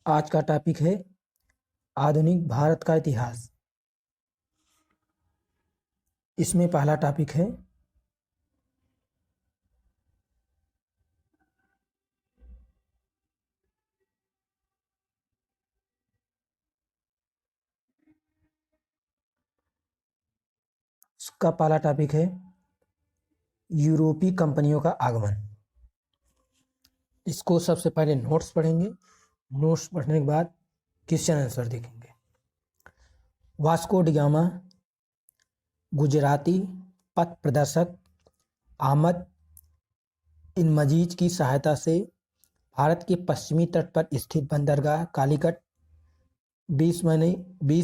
आज का टॉपिक है आधुनिक भारत का इतिहास। इसमें पहला टॉपिक है यूरोपीय कंपनियों का आगमन। इसको सबसे पहले नोट्स पढ़ेंगे। नोट्स पढ़ने के बाद क्वेश्चन आंसर देखेंगे। वास्को डी गामा गुजराती पथ प्रदर्शक अहमद इन मजीज की सहायता से भारत के पश्चिमी तट पर स्थित बंदरगाह कालीकट 20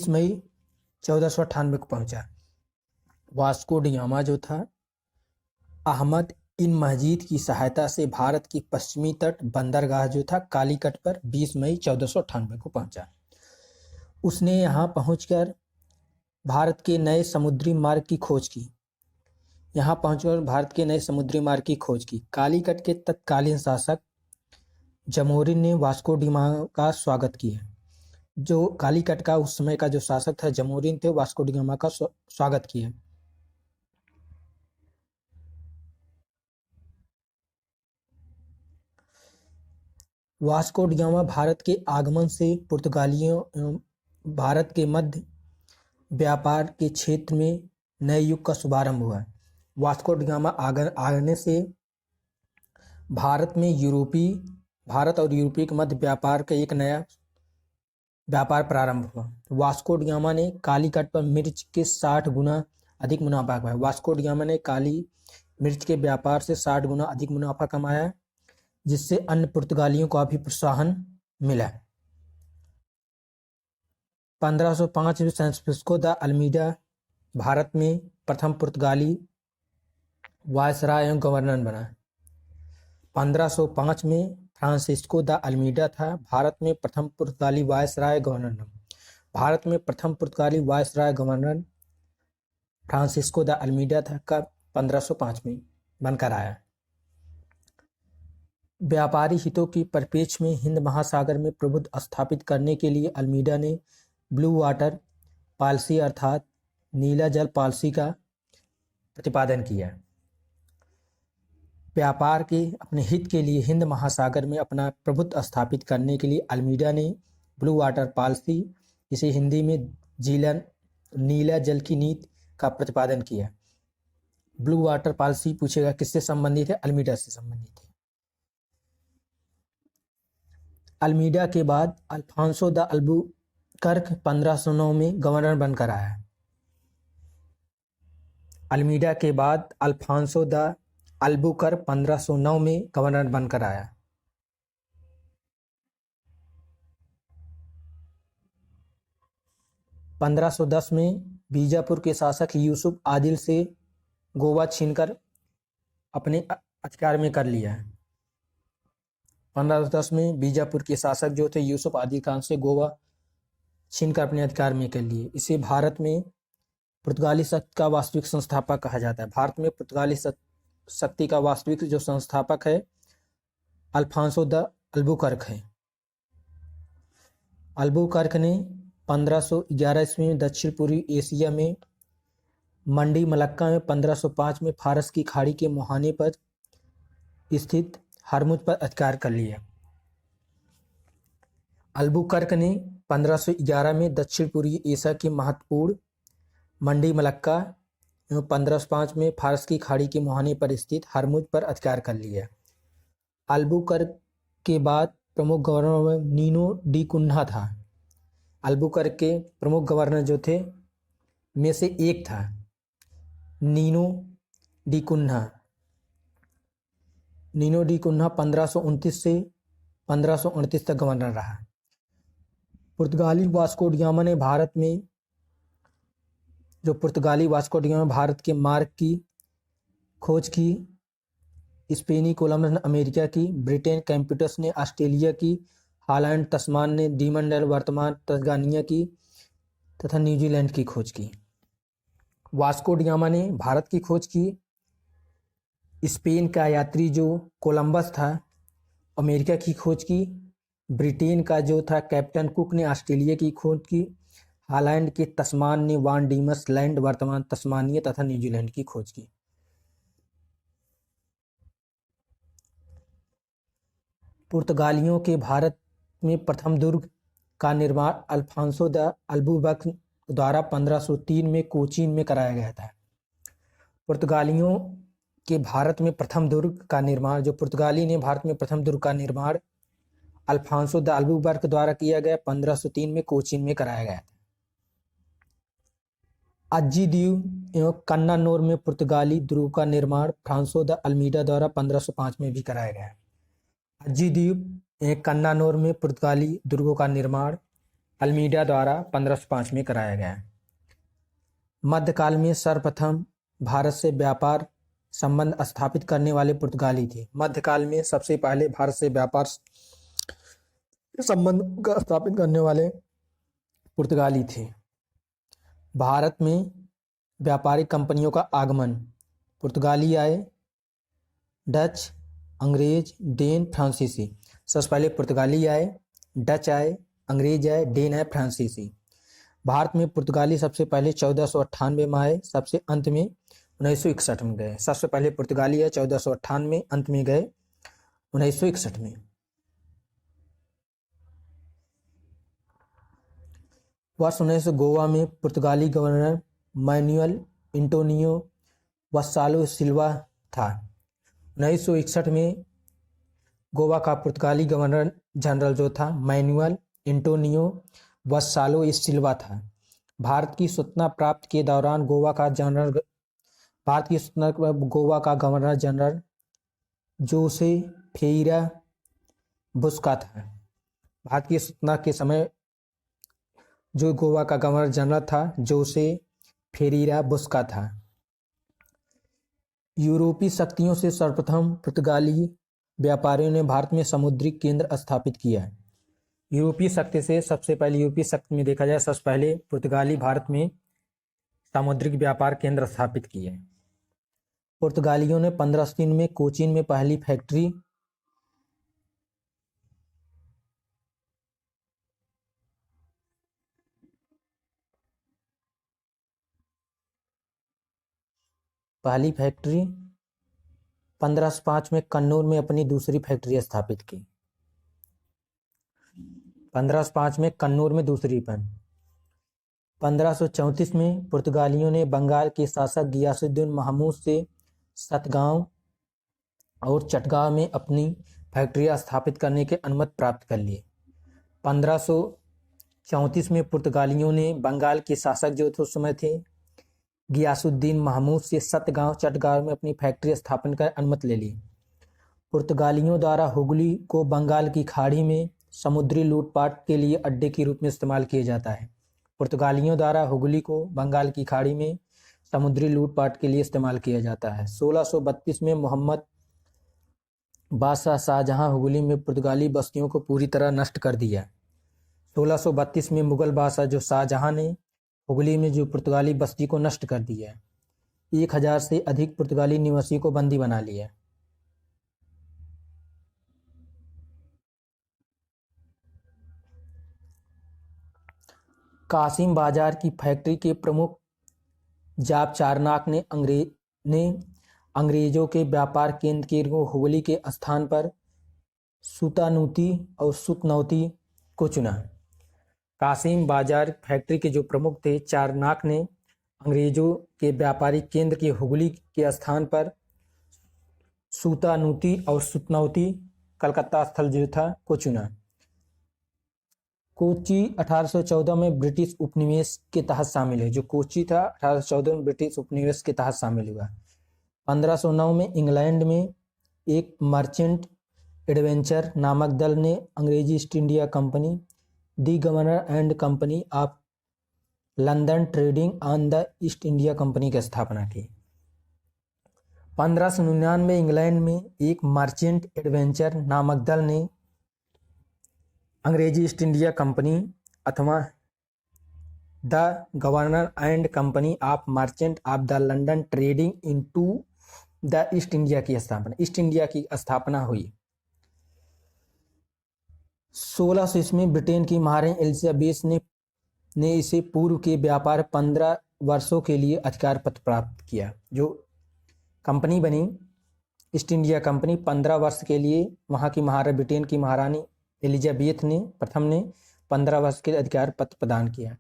मई 1498 को पहुंचा। वास्को डी गामा जो था अहमद इन मजीद की सहायता से भारत की पश्चिमी तट बंदरगाह जो था कालीकट पर 20 मई 1498 को पहुंचा। उसने यहाँ पहुंचकर भारत के नए समुद्री मार्ग की खोज की। यहाँ पहुंचकर भारत के नए समुद्री मार्ग की खोज की। कालीकट के तत्कालीन शासक जमोरिन ने वास्को डी गामा का स्वागत किया। जो कालीकट का उस समय का जो शासक था जमोरिन थे, वास्को डी गामा का स्वागत किया। वास्को डी गामा भारत के आगमन से पुर्तगालियों एवं भारत के मध्य व्यापार के क्षेत्र में नए युग का शुभारंभ हुआ। वास्को डी गामा आने से भारत और यूरोपीय के मध्य व्यापार का एक नया व्यापार प्रारंभ हुआ। वास्को डी गामा ने कालीकट पर मिर्च के 60 गुना अधिक मुनाफा कमाया। वास्को डी गामा ने काली मिर्च के व्यापार से 60 गुना अधिक मुनाफा कमाया, जिससे अन्य पुर्तगालियों को भी प्रोत्साहन मिला। 1505 में फ्रांसिस्को द अल्मीडा भारत में प्रथम पुर्तगाली वायसराय एवं गवर्नर बना। 1505 में फ्रांसिस्को द अल्मीडा था भारत में प्रथम पुर्तगाली वायसराय गवर्नर। भारत में प्रथम पुर्तगाली viceroy governor Francisco de Almeida था, कब 1505 में बनकर आया। व्यापारी हितों की परिप्रेक्ष्य में हिंद महासागर में प्रभुत्व स्थापित करने के लिए अल्मीडा ने ब्लू वाटर पॉलिसी अर्थात नीला जल पॉलिसी का प्रतिपादन किया। व्यापार के अपने हित के लिए हिंद महासागर में अपना प्रभुत्व स्थापित करने के लिए अल्मीडा ने ब्लू वाटर पॉलिसी, इसे हिंदी में नीला जल की नीति का प्रतिपादन किया। ब्लू वाटर पॉलिसी पूछेगा किससे संबंधित है? अल्मीडा से संबंधित है। अल्मीडा के बाद अल्फांसो द अल्बुकर्क 1509 में गवर्नर बनकर आया। अल्मीडा के बाद अल्फांसो द अल्बुकर्क 1509 में गवर्नर बनकर आया। (1510) में बीजापुर के शासक यूसुफ आदिल से गोवा छीनकर अपने अधिकार में कर लिया। 1510 में बीजापुर के शासक जो थे यूसुफ आदिल खान से गोवा छीनकर अपने अधिकार में कर लिए। इसे भारत में पुर्तगाली शक्ति का वास्तविक संस्थापक कहा जाता है। भारत में पुर्तगाली शक्ति का वास्तविक जो संस्थापक है अल्फांसो द अल्बुकर्क है। अल्बुकर्क ने 1511 ईस्वी में दक्षिण पूर्वी एशिया में मंडी मलक्का में 1505 में फारस की खाड़ी के मुहाने पर स्थित हरमुज पर अधिकार कर लिया। अल्बुकर्क ने 1511 में दक्षिण पूर्वी एशिया की महत्वपूर्ण मंडी मलक्का एवं 1505 में फारस की खाड़ी के मुहाने पर स्थित हरमुज पर अधिकार कर लिया। अल्बुकर्क के बाद प्रमुख गवर्नर में नीनो डी कुन्हा था। अल्बुकर्क के प्रमुख गवर्नर जो थे में से एक था Nino da Cunha. Nino da Cunha 1529 से 1529 तक गवर्नर रहा। पुर्तगाली वास्को डी गामा ने भारत के मार्ग की खोज की। स्पेनी कोलंबस ने अमेरिका की, ब्रिटेन कैंपिटस ने ऑस्ट्रेलिया की, हॉलैंड तस्मान ने डीमंडल वर्तमान तंजानिया की तथा न्यूजीलैंड की खोज की। वास्को डी गामा ने भारत की खोज की। स्पेन का यात्री जो कोलंबस था अमेरिका की खोज की ब्रिटेन का जो था कैप्टन कुक ने ऑस्ट्रेलिया की खोज की। हॉलैंड के तस्मान ने वान डीमस लैंड वर्तमान तस्मानिया तथा न्यूजीलैंड की खोज की। पुर्तगालियों के भारत में प्रथम दुर्ग का निर्माण अल्फांसो द अल्बुकर्क द्वारा 1503 में कोचीन में कराया गया था। पुर्तगालियों के भारत में प्रथम दुर्ग का निर्माण जो पुर्तगाली ने भारत में प्रथम दुर्ग का निर्माण अल्फांसो द अल्बुकर्क द्वारा किया गया 1503 में कोचीन में कराया गया था। अज्जी द्वीप एवं कन्नानोर में पुर्तगाली दुर्ग का निर्माण फ्रांसो द अल्मीडा द्वारा 1505 में भी कराया गया। अज्जी द्वीप कन्नानोर में पुर्तगाली दुर्गों का निर्माण अल्मीडा द्वारा 1505 में कराया गया। मध्यकाल में सर्वप्रथम भारत से व्यापार संबंध स्थापित करने वाले पुर्तगाली थे। मध्यकाल में सबसे पहले भारत से व्यापार संबंध का स्थापित करने वाले पुर्तगाली थे। भारत में व्यापारिक कंपनियों का आगमन पुर्तगाली आए, डच, अंग्रेज, डेन, फ्रांसीसी। सबसे पहले पुर्तगाली आए, डच आए, अंग्रेज आए, डेन आए, फ्रांसीसी। भारत में पुर्तगाली सबसे पहले 1498 में आए, सबसे अंत में 1961 में गए। सबसे पहले पुर्तगाली आए 1498 में, अंत में गए 1961 में। वर्ष 1900 गोवा में पुर्तगाली गवर्नर मैनुअल एंटोनियो वस्सालो सिल्वा था। 1961 में गोवा का पुर्तगाली गवर्नर जनरल जो था मैनुअल एंटोनियो वस्सालो सिल्वा था। भारत की स्वतंत्रता प्राप्त के दौरान गोवा का गवर्नर जनरल जोसे फेरिरा बुस्का था। भारत की स्वतंत्रता के समय जो गोवा का गवर्नर जनरल था जोसे फेरिरा बुस्का था। यूरोपीय शक्तियों से सर्वप्रथम पुर्तगाली व्यापारियों ने भारत में समुद्री केंद्र स्थापित किया। यूरोपीय शक्ति से सबसे पहले यूरोपीय शक्ति में देखा जाए सबसे पहले पुर्तगाली भारत में सामुद्रिक व्यापार केंद्र स्थापित किए। पुर्तगालियों ने 1503 में कोचीन में पहली फैक्ट्री पहली फैक्ट्री 1505 में कन्नौज में अपनी दूसरी फैक्ट्री स्थापित की। 1505 में कन्नौज में दूसरी 1534 में पुर्तगालियों ने बंगाल के शासक गियासुद्दीन महमूद से सतगांव और चटगांव में अपनी फैक्ट्री स्थापित करने की अनुमति प्राप्त कर ली। 1534 में पुर्तगालियों ने बंगाल के शासक जो उस समय थे गियासुद्दीन महमूद से सतगांव चटगांव में अपनी फैक्ट्री स्थापन कर अनुमति ले ली। पुर्तगालियों द्वारा हुगली को बंगाल की खाड़ी में समुद्री लूटपाट के लिए अड्डे के रूप में इस्तेमाल किया जाता है। पुर्तगालियों द्वारा हुगली को बंगाल की खाड़ी में समुद्री लूटपाट के लिए इस्तेमाल किया जाता है। 1632 में मोहम्मद बादशाह शाहजहां हुगली में पुर्तगाली बस्तियों को पूरी तरह नष्ट कर दिया। 1632 में मुगल बादशाह जो शाहजहां ने हुगली में जो पुर्तगाली बस्ती को नष्ट कर दिया। 1000 से अधिक पुर्तगाली निवासियों को बंदी बना लिया। कासिम बाजार की फैक्ट्री के प्रमुख जाब चारनाक ने अंग्रेजों के व्यापार केंद्र के हुगली के स्थान पर सुतानूती और सुतनौती को चुना। कासिम बाजार फैक्ट्री के जो प्रमुख थे चारनाक ने अंग्रेजों के व्यापारिक केंद्र के हुगली के स्थान पर सुतानूती और सुतनौती कलकत्ता स्थल जो था को चुना। कोची 1814 में ब्रिटिश उपनिवेश के तहत शामिल है। जो कोची था 1814 में ब्रिटिश उपनिवेश के तहत शामिल हुआ। 1509 में इंग्लैंड में एक मर्चेंट एडवेंचर नामक दल ने अंग्रेजी East India company the governor and company of London trading on the East India company की स्थापना की। 1599 में इंग्लैंड में एक मर्चेंट एडवेंचर नामक दल ने अंग्रेजी ईस्ट इंडिया कंपनी अथवा the governor and company of merchant of the London trading into the East India की स्थापना हुई। 1600 ईस्वी में ब्रिटेन की महारानी एलिजाबेथ ने इसे पूर्व के व्यापार 15 वर्षों के लिए अधिकार पत्र प्राप्त किया। जो कंपनी बनी ईस्ट इंडिया कंपनी 15 वर्ष के लिए वहाँ की ब्रिटेन की महारानी एलिजाबेथ ने प्रथम ने 15 वर्ष के लिए अधिकार पत्र प्रदान किया।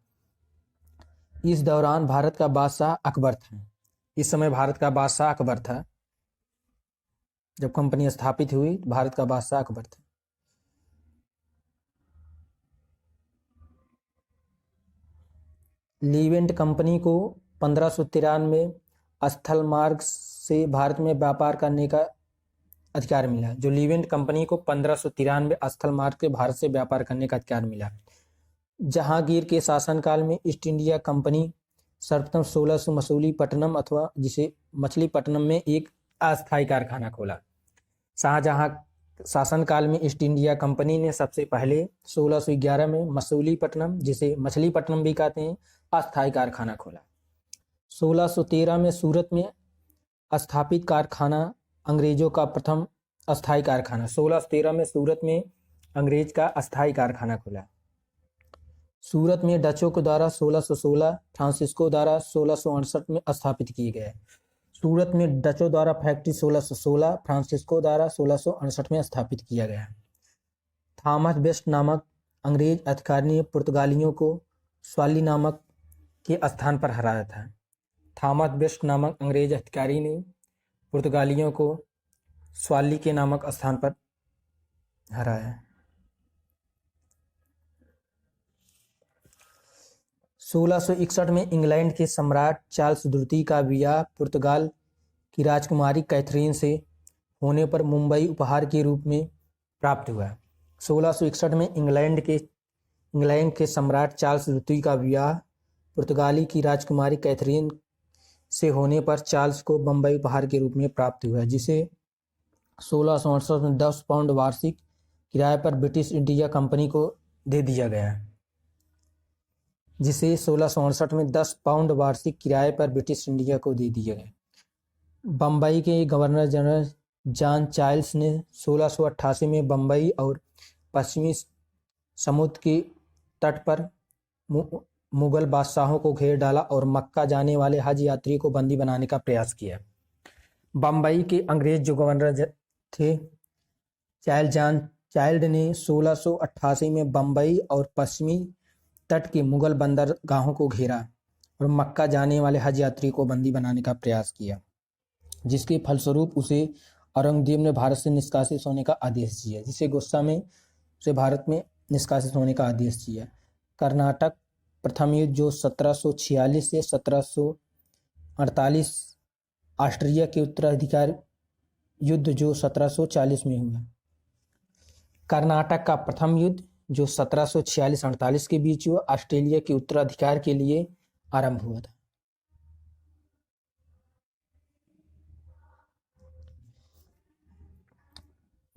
इस दौरान भारत का बादशाह अकबर था। इस समय भारत का बादशाह अकबर था। जब कंपनी स्थापित हुई तो भारत का बादशाह अकबर था। लीवेंट कंपनी को 1593 स्थल मार्ग से भारत में व्यापार करने का अधिकार मिला। जो लीवेंट कंपनी को 1593 स्थल मार्ग से भारत से व्यापार करने का अधिकार मिला। जहांगीर के शासनकाल में ईस्ट इंडिया कंपनी सर्वप्रथम 1600 मछलीपट्टनम अथवा जिसे मछलीपट्टनम में एक अस्थायी कारखाना खोला। शाहजहां शासनकाल में ईस्ट इंडिया कंपनी ने सबसे पहले 1611 में मछलीपट्टनम जिसे मछलीपट्टनम भी कहते हैं अस्थायी कारखाना खोला। 1613 में सूरत में स्थापित कारखाना अंग्रेजों का प्रथम अस्थायी कारखाना। 1613 में सूरत में अंग्रेज का अस्थायी कारखाना खुला। सूरत में डचों के द्वारा 1616, फ्रांसिस्को द्वारा 1668 में स्थापित किए गए। सूरत में डचों द्वारा फैक्ट्री 1616, फ्रांसिस्को द्वारा 1668 में स्थापित किया गया। थॉमस बेस्ट नामक अंग्रेज अधिकारी ने पुर्तगालियों को स्वाली नामक के स्थान पर हराया था। थॉमस बेस्ट नामक अंग्रेज अधिकारी ने पुर्तगालियों को स्वाली के नामक स्थान पर हराया। 1661 में इंग्लैंड के सम्राट चार्ल्स द्वितीय का विवाह पुर्तगाल की राजकुमारी कैथरीन से होने पर मुंबई उपहार के रूप में प्राप्त हुआ। 1661 में इंग्लैंड के सम्राट चार्ल्स द्वितीय का विवाह पुर्तगाली की राजकुमारी कैथरीन से होने पर चार्ल्स को बम्बई उपहार के रूप में प्राप्त हुआ, जिसे 1668 में 10 पाउंड वार्षिक किराए पर ब्रिटिश इंडिया कंपनी को दे दिया गया। जिसे 1668 में 10 पाउंड वार्षिक किराए पर ब्रिटिश इंडिया को दे दिया गया। बम्बई के गवर्नर जनरल जॉन चार्ल्स ने 1688 में बम्बई और पश्चिमी समुद्र के तट पर मुगल बादशाहों को घेर डाला और मक्का जाने वाले हज यात्री को बंदी बनाने का प्रयास किया। बम्बई के अंग्रेज जो गवर्नर थे चाइल्ड ने 1688 में बम्बई और पश्चिमी तट के मुगल बंदरगाहों को घेरा और मक्का जाने वाले हज यात्री को बंदी बनाने का प्रयास किया, जिसके फलस्वरूप उसे औरंगजेब ने भारत से निष्कासित होने का आदेश दिया। जिसे गुस्सा में उसे भारत में निष्कासित होने का आदेश दिया। कर्नाटक प्रथम युद्ध जो 1746 से 1748, ऑस्ट्रिया के उत्तराधिकार युद्ध जो 1740 में हुआ। कर्नाटक का प्रथम युद्ध जो 1746-48 के बीच हुआ ऑस्ट्रेलिया के उत्तराधिकार के लिए आरंभ हुआ था।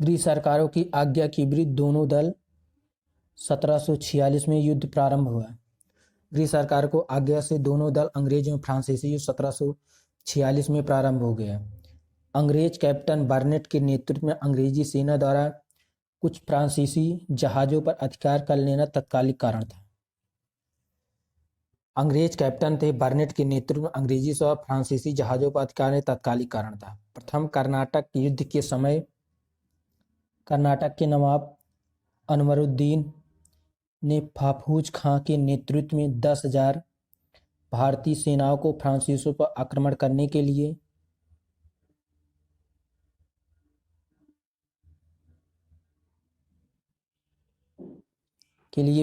ब्रिटिश सरकारों की आज्ञा के विरुद्ध दोनों दल 1746 में युद्ध प्रारंभ हुआ। ब्रिटिश सरकार को आज्ञा से दोनों दल अंग्रेज और फ्रांसीसी युद्ध 1746 में प्रारंभ हो गया। अंग्रेज कैप्टन बर्नेट के नेतृत्व में अंग्रेजी सेना द्वारा कुछ फ्रांसीसी जहाज़ों पर अधिकार कर लेना तत्कालिक कारण था। अंग्रेज कैप्टन थे बर्नेट के नेतृत्व में अंग्रेजी सौ फ्रांसीसी जहाज़ों पर अधिकार लेना तत्कालिक कारण था। प्रथम कर्नाटक युद्ध के समय कर्नाटक के नवाब अनवरुद्दीन ने महफूज खां के नेतृत्व में 10,000 भारतीय सेनाओं को फ्रांसीसियों पर आक्रमण करने के लिए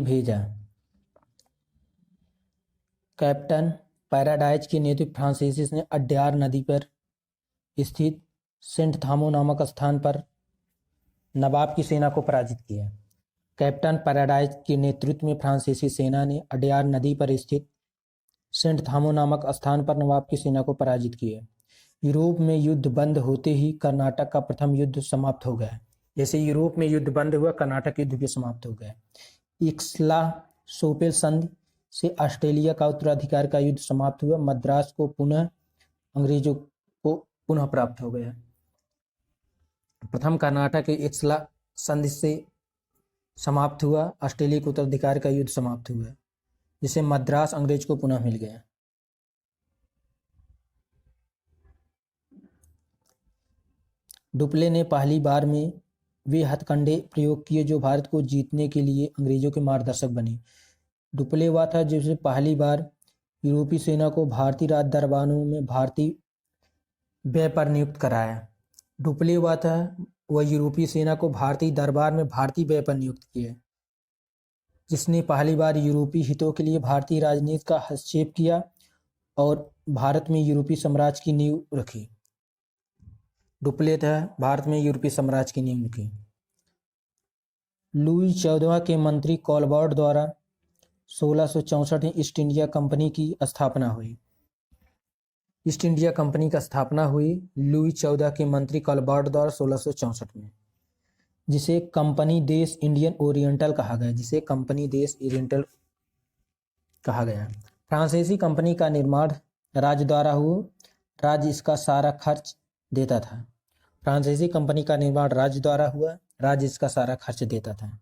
भेजा। कैप्टन पैराडाइज के नेतृत्व फ्रांसीसी ने अड्यार नदी पर स्थित सेंट थामो नामक स्थान पर नवाब की सेना को पराजित किया। कैप्टन पैराडाइज के नेतृत्व में फ्रांसीसी सेना ने अड्यार नदी पर स्थित सेंट थामो नामक स्थान पर नवाब की सेना को पराजित किया। यूरोप में युद्ध बंद होते ही कर्नाटक का प्रथम युद्ध समाप्त हो गया। जैसे यूरोप में युद्ध बंद हुआ, कर्नाटक युद्ध भी समाप्त हो गया। इक्सला सोपेल संधि से ऑस्ट्रेलिया का उत्तराधिकार का युद्ध समाप्त हुआ। मद्रास को पुनः अंग्रेजों को पुनः प्राप्त हो गया। प्रथम कर्नाटक के इक्सला संधि से समाप्त हुआ, ऑस्ट्रेलिया के उत्तराधिकार का युद्ध समाप्त हुआ, जिसे मद्रास अंग्रेज को पुनः मिल गया। डुप्ले ने पहली बार में वे हथकंडे प्रयोग किए जो भारत को जीतने के लिए अंग्रेजों के मार्गदर्शक बने। डुप्ले हुआ था जिसने पहली बार यूरोपीय सेना को भारतीय राज दरबारों में भारतीय व्यय पर नियुक्त कराया। डुप्ले हुआ था वह यूरोपीय सेना को भारतीय दरबार में भारतीय व्यय पर नियुक्त किया, जिसने पहली बार यूरोपीय हितों के लिए भारतीय राजनीति का हस्तक्षेप किया और भारत में यूरोपीय साम्राज्य की नींव रखी। डुप्ले था भारत में यूरोपीय साम्राज्य की नींव रखी। लुई 14वां के मंत्री कॉलबर्ट द्वारा 1664 में ईस्ट इंडिया कंपनी की स्थापना हुई। ईस्ट इंडिया कंपनी का स्थापना हुई लुई 14 के मंत्री कॉलबर्ट द्वारा 1664 में, जिसे कंपनी देश इंडियन ओरिएंटल कहा गया, जिसे कंपनी देश ओरिएंटल कहा गया। फ्रांसीसी कंपनी का निर्माण राज्य द्वारा हुआ, राज्य इसका सारा खर्च देता था। फ्रांसीसी कंपनी का निर्माण राज्य द्वारा हुआ, राज्य इसका सारा खर्च देता था।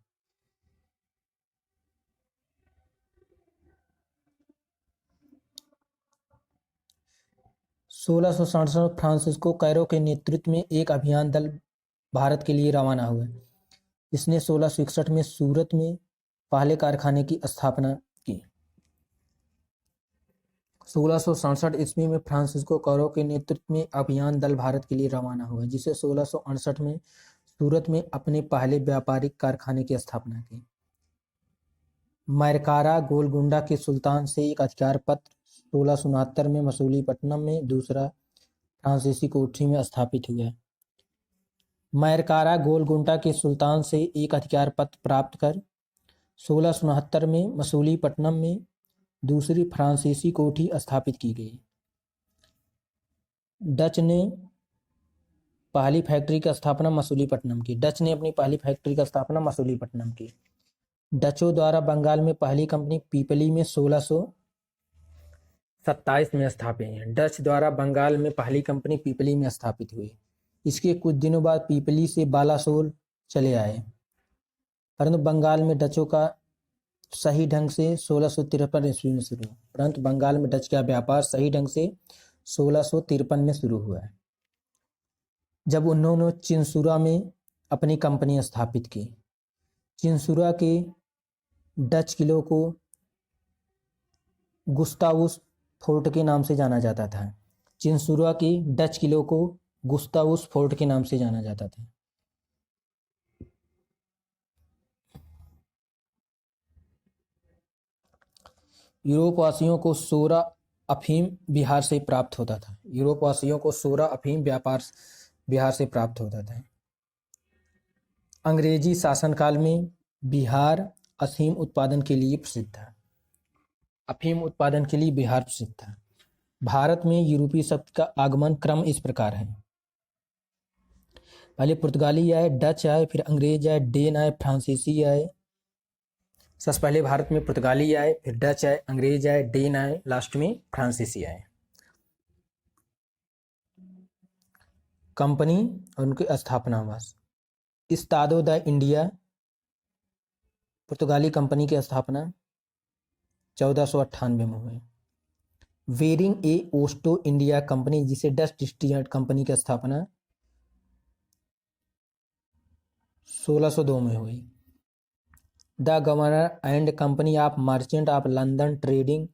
सोलह सौ सड़सठ फ्रांसिस्को कैरो के नेतृत्व में एक अभियान दल भारत के लिए रवाना हुआ। इसने 1661 में सूरत में पहले कारखाने की स्थापना की। 1667 ईस्वी में फ्रांसिस्को कैरो के नेतृत्व में अभियान दल भारत के लिए रवाना हुआ, जिसे 1668 में सूरत में अपने पहले व्यापारिक कारखाने की स्थापना की। मैरकारा गोलकुंडा के सुल्तान से एक अधिकार पत्र 1669 में मसूलीपट्टनम में दूसरा फ्रांसीसी कोठी में स्थापित हुआ। मैरकारा गोलकुंडा के सुल्तान से एक अधिकार पत्र प्राप्त कर 1669 में मसूलीपट्टनम में दूसरी फ्रांसीसी कोठी स्थापित की गई। डच ने पहली फैक्ट्री की स्थापना मसूलीपट्टनम की। डच ने अपनी पहली फैक्ट्री की स्थापना मसूलीपट्टनम की। डचों द्वारा बंगाल में पहली कंपनी पीपली में 1627 में स्थापित है। डच द्वारा बंगाल में पहली कंपनी पीपली में स्थापित हुई। इसके कुछ दिनों बाद पीपली से बालासोर चले आए, परंतु बंगाल में डचों का सही ढंग से 1653 ईस्वी में शुरू हुआ। परंतु बंगाल में डच का व्यापार सही ढंग से 1653 में शुरू हुआ है, जब उन्होंने चिनसुरा में अपनी कंपनी स्थापित की। चिनसुरा के डच किलों को गुस्तावुस फोर्ट के नाम से जाना जाता था। चिनसुरा के डच किलों को गुस्तावुस फोर्ट के नाम से जाना जाता था। यूरोपवासियों को सोरा अफीम बिहार से प्राप्त होता था। यूरोपवासियों को सोरा अफीम व्यापार बिहार से प्राप्त होता था। अंग्रेजी शासनकाल में बिहार अफीम उत्पादन के लिए प्रसिद्ध था। अफीम उत्पादन के लिए बिहार प्रसिद्ध था। भारत में यूरोपीय शब्द का आगमन क्रम इस प्रकार है। पहले पुर्तगाली आए, डच आए, फिर अंग्रेज आए, डेन आए, फ्रांसीसी आए। सबसे पहले भारत में पुर्तगाली आए, फिर डच आए, अंग्रेज आए, डेन आए, लास्ट में फ्रांसीसी आए। कंपनी और उनकी स्थापना वर्ष। इस्तादो द इंडिया पुर्तगाली कंपनी की स्थापना 1498 में हुई। वेरिंग ए ओस्टो इंडिया कंपनी, जिसे डच ईस्ट इंडिया कंपनी की स्थापना 1602 में हुई। The governor and company of merchant of London trading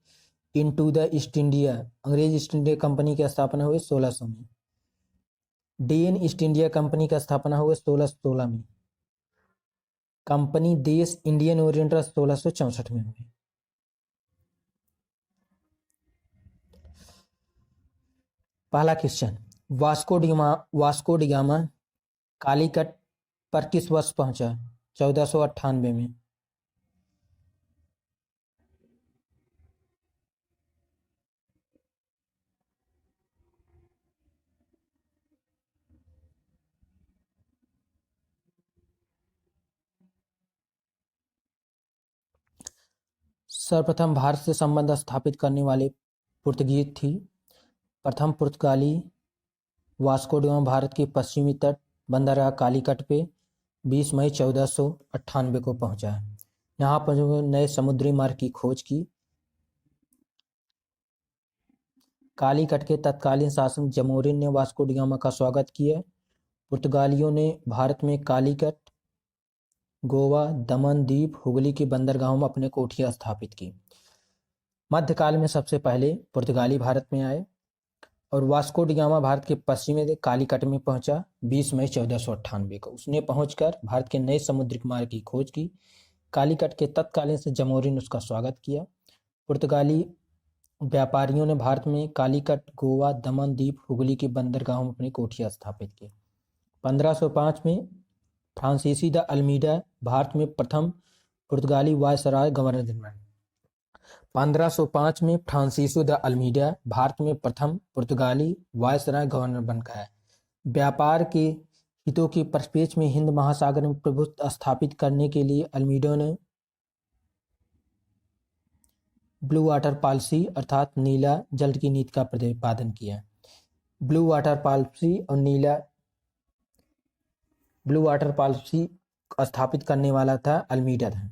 into the East India, अंग्रेज ईस्ट इंडिया कंपनी की स्थापना हुई 1600 में। डेन ईस्ट इंडिया कंपनी की स्थापना हुई 1616 में। कंपनी देश इंडियन ओरिएंटल 1664 में हुई। पहला क्वेश्चन, वास्को डिगामा कालीकट पर किस वर्ष पहुंचा? 1498 में। सर्वप्रथम भारत से संबंध स्थापित करने वाले पुर्तगीज थी। प्रथम पुर्तगाली वास्को डिगामा भारत के पश्चिमी तट बंदरगाह कालीकट पे 20 मई 1498 को पहुंचा। यहाँ पर जो नए समुद्री मार्ग की खोज की। कालीकट के तत्कालीन शासक जमोरिन ने वास्को डी गामा का स्वागत किया। पुर्तगालियों ने भारत में कालीकट, गोवा, दमन दीप, हुगली की बंदरगाहों में अपने कोठियां स्थापित की। मध्यकाल में सबसे पहले पुर्तगाली भारत में आए और वास्को डी गामा भारत के पश्चिमी कालीकट में पहुंचा 20 मई 1498 को। उसने पहुंचकर भारत के नए समुद्रिक मार्ग की खोज की। कालीकट के तत्कालीन से जमोरिन ने उसका स्वागत किया। पुर्तगाली व्यापारियों ने भारत में कालीकट, गोवा, दमन दीप, हुगली की बंदरगाहों में अपनी कोठियां स्थापित की। 1505 में फ्रांसीसी द अल्मीडा भारत में प्रथम पुर्तगाली वायसराय गवर्नर बने। 1505 में फ्रांसीसो द अल्मीडा भारत में प्रथम पुर्तगाली वायसराय गवर्नर बन गया। व्यापार के हितों के परिप्रेक्ष्य में हिंद महासागर में प्रभुत्व स्थापित करने के लिए अल्मीडा ने ब्लू वाटर पॉलिसी अर्थात नीला जल की नीति का प्रतिपादन किया। ब्लू वाटर पॉलिसी स्थापित करने वाला था अल्मीडा था।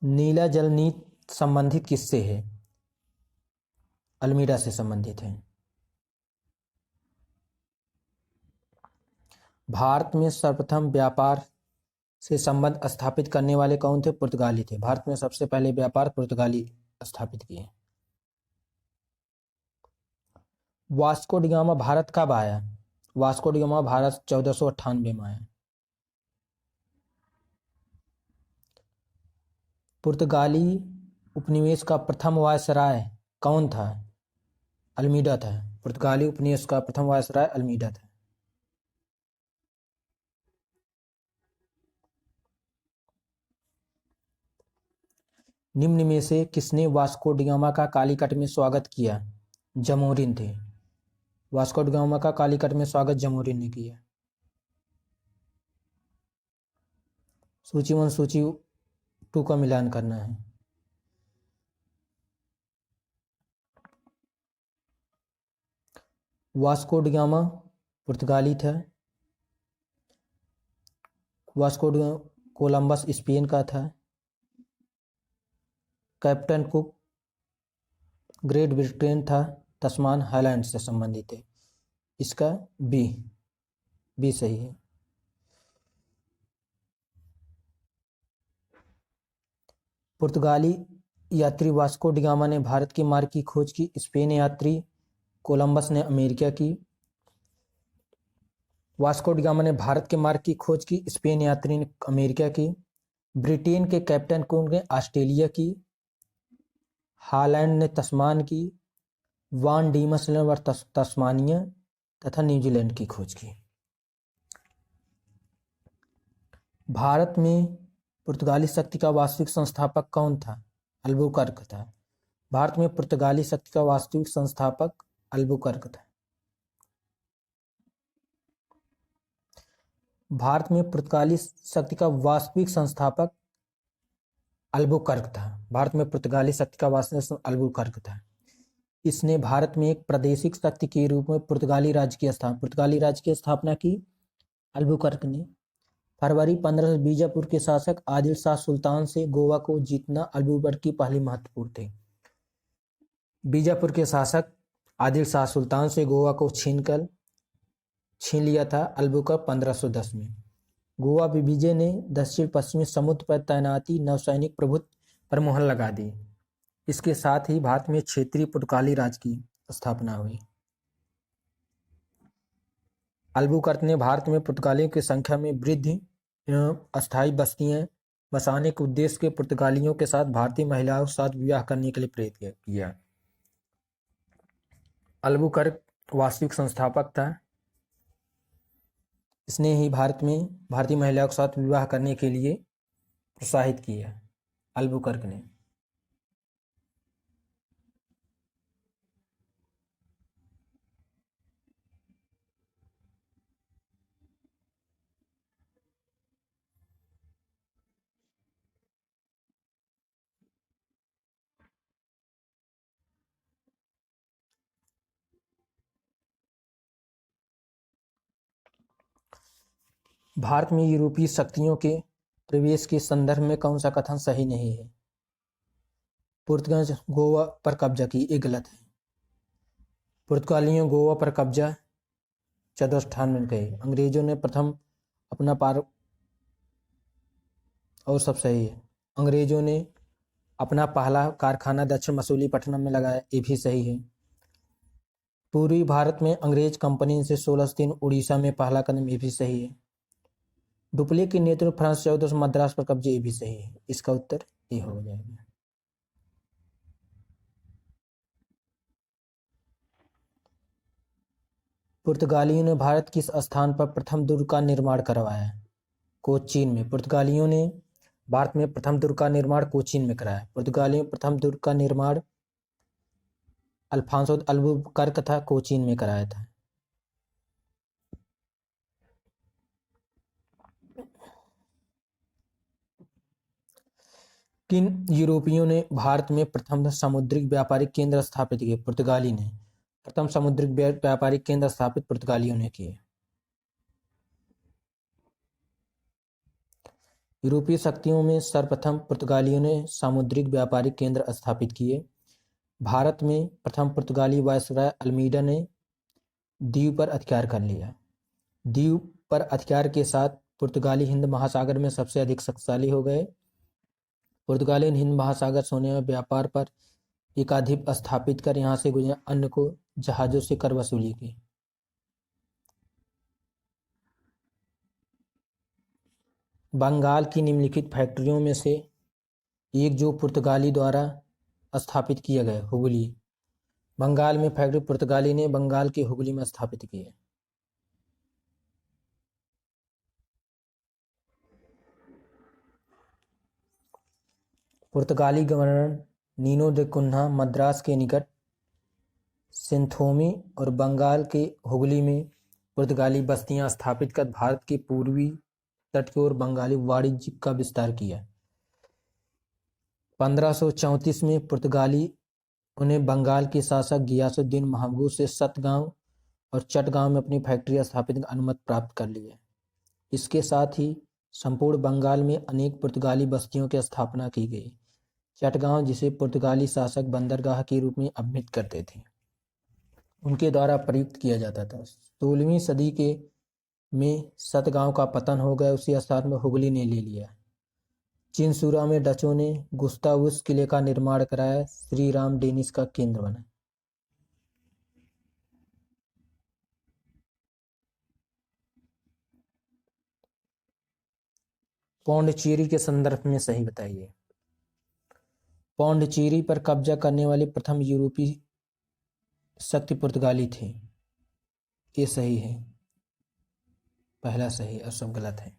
नीला जल नीति संबंधित किससे है? अल्मीडा से संबंधित है। भारत में सर्वप्रथम व्यापार से संबंध स्थापित करने वाले कौन थे? पुर्तगाली थे। भारत में सबसे पहले व्यापार पुर्तगाली स्थापित किए। वास्को डी गामा भारत कब आया? वास्को डी गामा भारत 1498 में आया। पुर्तगाली उपनिवेश का प्रथम वायसराय कौन था? अल्मीडा था। पुर्तगाली उपनिवेश का प्रथम वायसराय अल्मीडा था। निम्न में से किसने वास्को डी गामा का कालीकट में स्वागत किया? जमोरिन थे। वास्को डी गामा का कालीकट में स्वागत जमोरिन ने किया। सूची 1 सूची 2 का मिलान करना है। वास्को डी गामा पुर्तगाली था। वास्को डी कोलंबस स्पेन का था। कैप्टन कुक ग्रेट ब्रिटेन था। तस्मान हाईलैंड से संबंधित है। इसका बी सही है। पुर्तगाली यात्री वास्को डी गामा ने भारत के मार्ग की खोज की। स्पेन यात्री कोलंबस ने अमेरिका की। वास्को डी गामा ने भारत के मार्ग की खोज की। स्पेन यात्री ने अमेरिका की। ब्रिटेन के कैप्टन कुक ने ऑस्ट्रेलिया की। हालैंड ने तस्मान की। वान डीमस ने तस्मानिया तथा न्यूजीलैंड की खोज की। भारत में पुर्तगाली शक्ति का वास्तविक संस्थापक कौन था? अल्बुकर्क था। भारत में पुर्तगाली शक्ति का वास्तविक संस्थापक अल्बुकर्क था। भारत में पुर्तगाली शक्ति का वास्तविक संस्थापक अल्बुकर्क था। भारत में पुर्तगाली शक्ति का वास्तविक अल्बुकर्क था। इसने भारत में एक प्रादेशिक शक्ति के रूप में पुर्तगाली राज्य की स्थापना की अल्बुकर्क ने। फरवरी 15 बीजापुर के शासक आदिल शाह सुल्तान से गोवा को जीतना अल्बुकर्क की पहली महत्वपूर्ण थे। बीजापुर के शासक आदिल शाह सुल्तान से गोवा को छीन लिया था अल्बुकर्क 1510 में। गोवा विजय ने दक्षिण पश्चिमी समुद्र पर तैनाती नौसैनिक प्रभुत्व पर मुहर लगा दी। इसके साथ ही भारत में क्षेत्रीय पुर्तगाली राज की स्थापना हुई। अल्बुकर्क ने भारत में पुर्तगालियों की संख्या में वृद्धि एवं अस्थायी बस्तियां बसाने के उद्देश्य के पुर्तगालियों के साथ भारतीय महिलाओं के साथ विवाह करने के लिए प्रेरित किया। अल्बुकर्क वास्तविक संस्थापक था। इसने ही भारत में भारतीय महिलाओं के साथ विवाह करने के लिए प्रोत्साहित किया अल्बुकर्क ने। भारत में यूरोपीय शक्तियों के प्रवेश के संदर्भ में कौन सा कथन सही नहीं है? पुर्तगाल गोवा पर कब्जा की, ये गलत है। पुर्तगालियों गोवा पर कब्जा 1498 में गए। अंग्रेजों ने प्रथम अपना पार, और सब सही है। अंग्रेजों ने अपना पहला कारखाना दक्षिण मसूलीपट्टनम में लगाया, ये भी सही है। पूर्वी भारत में अंग्रेज कंपनी से 1603 उड़ीसा में पहला कदम, ये भी सही है। डुप्ले के नेतृत्व फ्रांस 1400 मद्रास पर कब्जे, ये भी सही है। इसका उत्तर ये हो जाएगा। पुर्तगालियों ने भारत किस स्थान पर प्रथम दुर्ग का निर्माण करवाया? कोचीन में। पुर्तगालियों ने भारत में प्रथम दुर्ग का निर्माण कोचीन में कराया। पुर्तगालियों ने प्रथम दुर्ग का निर्माण अल्फांसो अल्बुकर्क तथा कोचीन में कराया था। किन यूरोपियों ने भारत में प्रथम समुद्री व्यापारिक केंद्र स्थापित किए? पुर्तगाली ने। प्रथम समुद्री व्यापारिक केंद्र स्थापित पुर्तगालियों ने किए। यूरोपीय शक्तियों में सर्वप्रथम पुर्तगालियों ने सामुद्रिक व्यापारिक केंद्र स्थापित किए। भारत में प्रथम पुर्तगाली वायसराय अल्मीडा ने द्वीप पर अधिकार कर लिया। द्वीप पर अधिकार के साथ पुर्तगाली हिंद महासागर में सबसे अधिक शक्तिशाली हो गए। पुर्तगाली ने हिंद महासागर सोने में व्यापार पर एकाधिपत्य स्थापित कर यहाँ से गुजरे अन्य को जहाजों से कर वसूली की। बंगाल की निम्नलिखित फैक्ट्रियों में से एक जो पुर्तगाली द्वारा स्थापित किया गया, हुगली। बंगाल में फैक्ट्री पुर्तगाली ने बंगाल के हुगली में स्थापित की है। पुर्तगाली गवर्नर नीनो दे कुन्हा मद्रास के निकट सिंथोमी और बंगाल के हुगली में पुर्तगाली बस्तियां स्थापित कर भारत के पूर्वी तट की ओर बंगाली वाणिज्य का विस्तार किया। 1534 में पुर्तगाली उन्हें बंगाल के शासक गियासुद्दीन महमूद से सतगांव और चटगांव में अपनी फैक्ट्री स्थापित की अनुमति प्राप्त कर ली है। इसके साथ ही संपूर्ण बंगाल में अनेक पुर्तगाली बस्तियों की स्थापना की गई। चटगांव, जिसे पुर्तगाली शासक बंदरगाह के रूप में अभिहित करते थे, उनके द्वारा प्रयुक्त किया जाता था। 16वीं सदी के में सतगांव का पतन हो गया, उसी स्थान में हुगली ने ले लिया। चिनसुरा में डचों ने गुस्तावुस किले का निर्माण कराया, श्री राम डेनिस का केंद्र बना। पौंडचेरी के संदर्भ में सही बताइए। पौंडचेरी पर कब्जा करने वाले प्रथम यूरोपीय शक्ति पुर्तगाली थे, ये सही है। पहला सही और सब गलत है।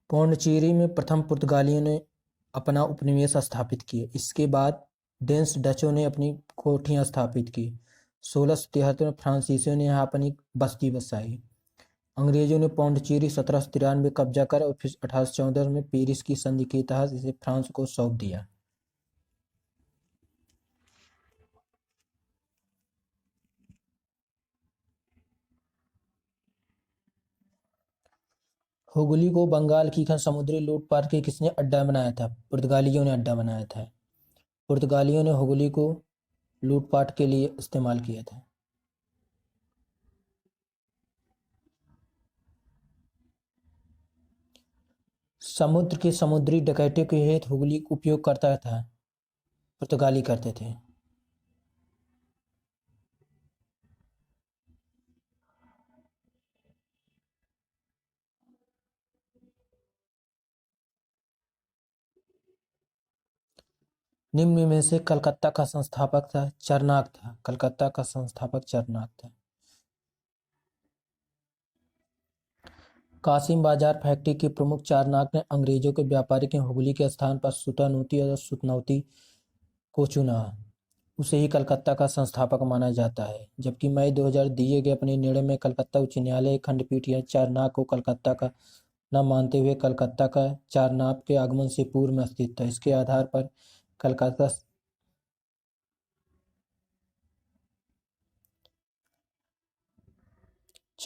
पौंडचेरी में प्रथम पुर्तगालियों ने अपना उपनिवेश स्थापित किए। इसके बाद डेन्स डचों ने अपनी कोठियां स्थापित की। 1673 में फ्रांसीसियों ने यहाँ अपनी बस्ती बसाई। अंग्रेजों ने पौंडचेरी 1793 में कब्जा कर और फिर 1814 में पेरिस की संधि के तहत इसे फ्रांस को सौंप दिया। हुगली को बंगाल की समुद्री लूटपाट के किसने अड्डा बनाया था? पुर्तगालियों ने अड्डा बनाया था। पुर्तगालियों ने हुगली को लूटपाट के लिए इस्तेमाल किया था। समुद्र के समुद्री डकैती के हेतु हुगली उपयोग करता था, पुर्तगाली करते थे। निम्न में से कलकत्ता का संस्थापक था चरनाक था। कलकत्ता का संस्थापक चरनाक था। कासिम बाजार फैक्ट्री के प्रमुख चारनाक ने अंग्रेजों के व्यापारी के हुगली के स्थान पर सुतानूती और सुतनौती को चुना। उसे ही कलकत्ता का संस्थापक माना जाता है। जबकि मई 2000 दिए गए अपने निर्णय में कलकत्ता उच्च न्यायालय खंडपीठ या चारनाक को कलकत्ता का न मानते हुए कलकत्ता का चारनाक के आगमन से पूर्व में अस्तित्व था। इसके आधार पर कलकत्ता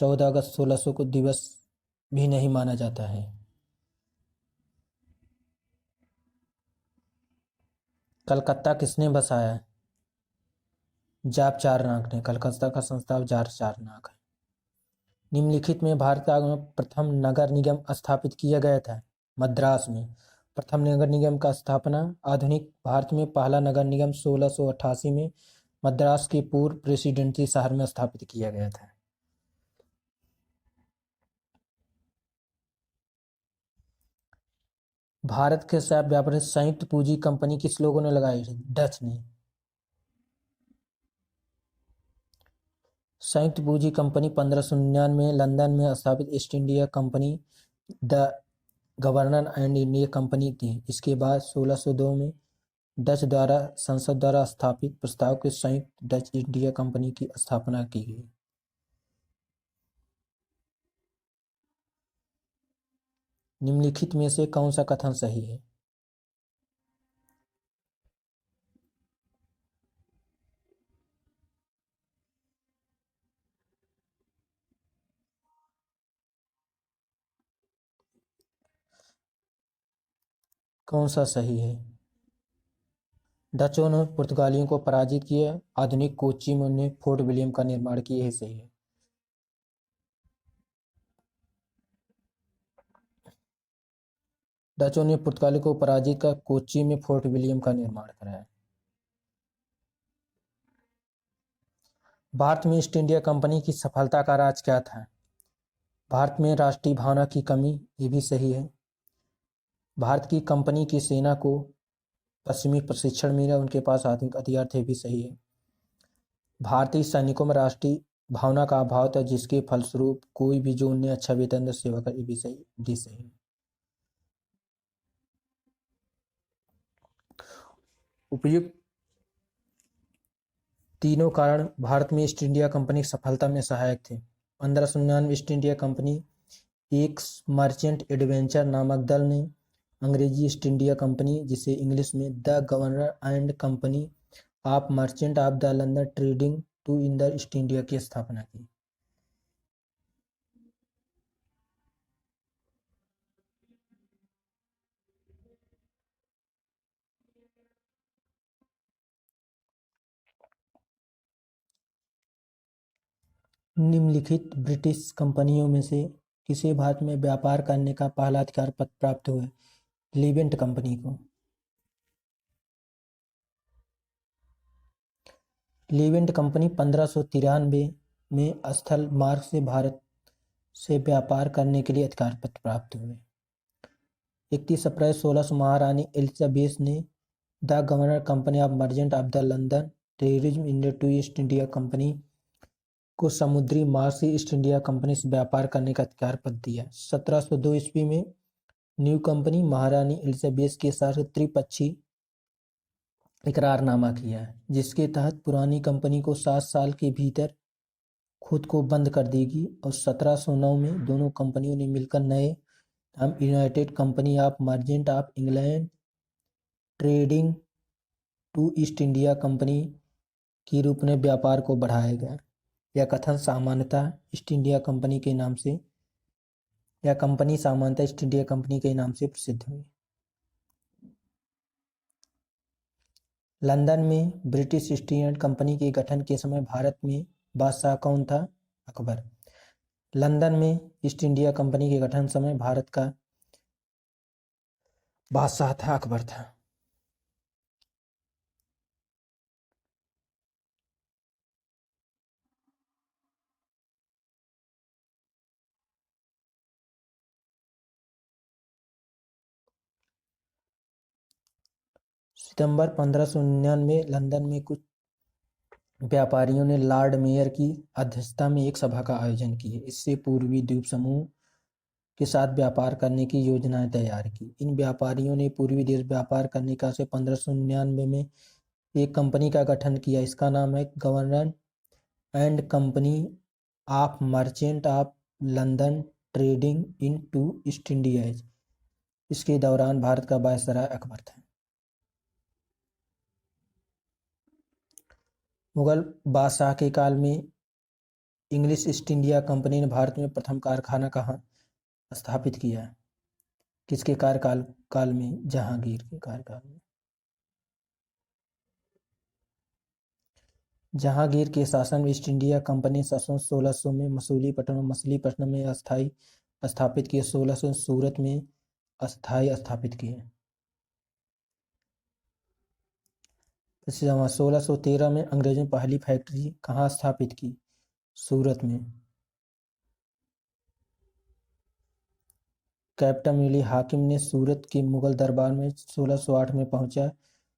14 अगस्त 1600 को दिवस भी नहीं माना जाता है। कलकत्ता किसने बसाया? जाप चारनाक ने। कलकत्ता का संस्थापक जाप चारनाक है। निम्नलिखित में भारत का प्रथम नगर निगम स्थापित किया गया था। मद्रास में। प्रथम नगर निगम का स्थापना। आधुनिक भारत में पहला नगर निगम 1688 में मद्रास के पूर्व प्रेसिडेंसी शहर में स्थापित किया गया था। भारत के साथ व्यापार संयुक्त पूंजी कंपनी किस लोगों ने लगाई? डच ने। संयुक्त पूंजी कंपनी 1599 में लंदन में स्थापित east India company the governor and India company थी। इसके बाद 1602 में डच द्वारा संसद द्वारा स्थापित प्रस्ताव के संयुक्त डच इंडिया कंपनी की स्थापना की गई। निम्नलिखित में से कौन सा कथन सही है? कौन सा सही है? डचों ने पुर्तगालियों को पराजित किया। आधुनिक कोच्चि में उन्हें फोर्ट विलियम का निर्माण किया। यही सही है। डचों ने पुर्तगालियों को पराजित कर कोच्चि में फोर्ट विलियम का निर्माण कराया। भारत में ईस्ट इंडिया कंपनी की सफलता का राज क्या था? भारत में राष्ट्रीय भावना की कमी। ये भी सही है। भारत की कंपनी की सेना को पश्चिमी प्रशिक्षण मिला, उनके पास आधुनिक हथियार थे। भी सही है। भारतीय सैनिकों में राष्ट्रीय भावना का अभाव था, जिसके फलस्वरूप कोई भी जो उन्हें अच्छा वेतन दे सेवा कर। ये भी सही। डी सही है। उपयुक्त तीनों कारण भारत में ईस्ट इंडिया कंपनी की सफलता में सहायक थे। 1599 ईस्ट इंडिया कंपनी एक मर्चेंट एडवेंचर नामक दल ने अंग्रेजी ईस्ट इंडिया कंपनी, जिसे इंग्लिश में the governor and company of merchant of the London trading to in the East India की स्थापना की। निम्नलिखित ब्रिटिश कंपनियों में से किसे भारत में व्यापार करने का पहला अधिकार पत्र प्राप्त हुआ? लीवेंट कंपनी को। लीवेंट कंपनी 1593 में स्थल मार्ग से भारत से व्यापार करने के लिए अधिकार पत्र प्राप्त हुए। 31 अप्रैल 1600 महारानी एलिजाबेथ ने the governor company of merchant of the London tourism India to East India Company को समुद्री मार्ग से ईस्ट इंडिया कंपनी से व्यापार करने का अधिकार पत्र दिया। 1702 ईस्वी में न्यू कंपनी महारानी एलिजाबेथ के साथ त्रिपक्षीय इकरारनामा किया, जिसके तहत पुरानी कंपनी को 7 साल के भीतर खुद को बंद कर देगी। और 1709 में दोनों कंपनियों ने मिलकर नए नाम united company of merchant of England trading to East India Company के रूप में व्यापार को बढ़ाया गया। यह कथन सामान्यतः ईस्ट इंडिया कंपनी के नाम से, यह कंपनी सामान्यतः ईस्ट इंडिया कंपनी के नाम से प्रसिद्ध हुई। लंदन में ब्रिटिश ईस्ट इंडिया कंपनी के गठन के समय भारत में बादशाह कौन था? अकबर। लंदन में ईस्ट इंडिया कंपनी के गठन समय भारत का बादशाह था अकबर था। सितंबर 1599 लंदन में कुछ व्यापारियों ने लॉर्ड मेयर की अध्यक्षता में एक सभा का आयोजन किया। इससे पूर्वी द्वीप समूह के साथ व्यापार करने की योजनाएं तैयार की। इन व्यापारियों ने पूर्वी देश व्यापार करने का से 1599 में एक कंपनी का गठन किया। इसका नाम है governor and company of merchant of London trading in to East India. इसके दौरान भारत का वायसराय अकबर था। मुगल बादशाह के काल में इंग्लिश ईस्ट इंडिया कंपनी ने भारत में प्रथम कारखाना कहाँ स्थापित किया? किसके कार्यकाल काल में? जहांगीर के कार्यकाल में। जहांगीर के शासन में ईस्ट इंडिया कंपनी सन 1600 में मछलीपट्टनम में अस्थायी स्थापित किए, 1600 सूरत में अस्थायी स्थापित किए। 1613 में अंग्रेजों ने पहली फैक्ट्री कहाँ स्थापित की? सूरत में। कैप्टन मिली हाकिम ने सूरत के मुगल दरबार में 1608 में पहुंचा।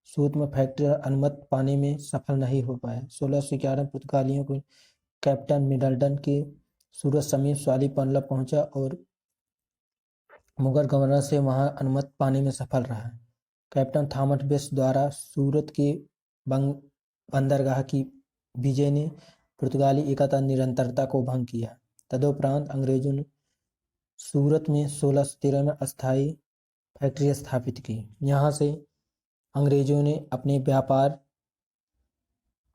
सूरत में फैक्ट्री अनुमति पाने में सफल नहीं हो पाया। 1611 पुर्तगालियों को कैप्टन मिडलटन के सूरत समीप स्वालीपल्ला पहुंचा और मुगल गवर्नर से वहां अनुमति पाने में सफल रहा। कैप्टन थॉमस बेस्ट द्वारा सूरत के बंदरगाह की विजय ने पुर्तगाली एकता निरंतरता को भंग किया। तदुपरांत अंग्रेजों ने सूरत में 1613 में अस्थायी फैक्ट्री स्थापित की। यहाँ से अंग्रेजों ने अपने व्यापार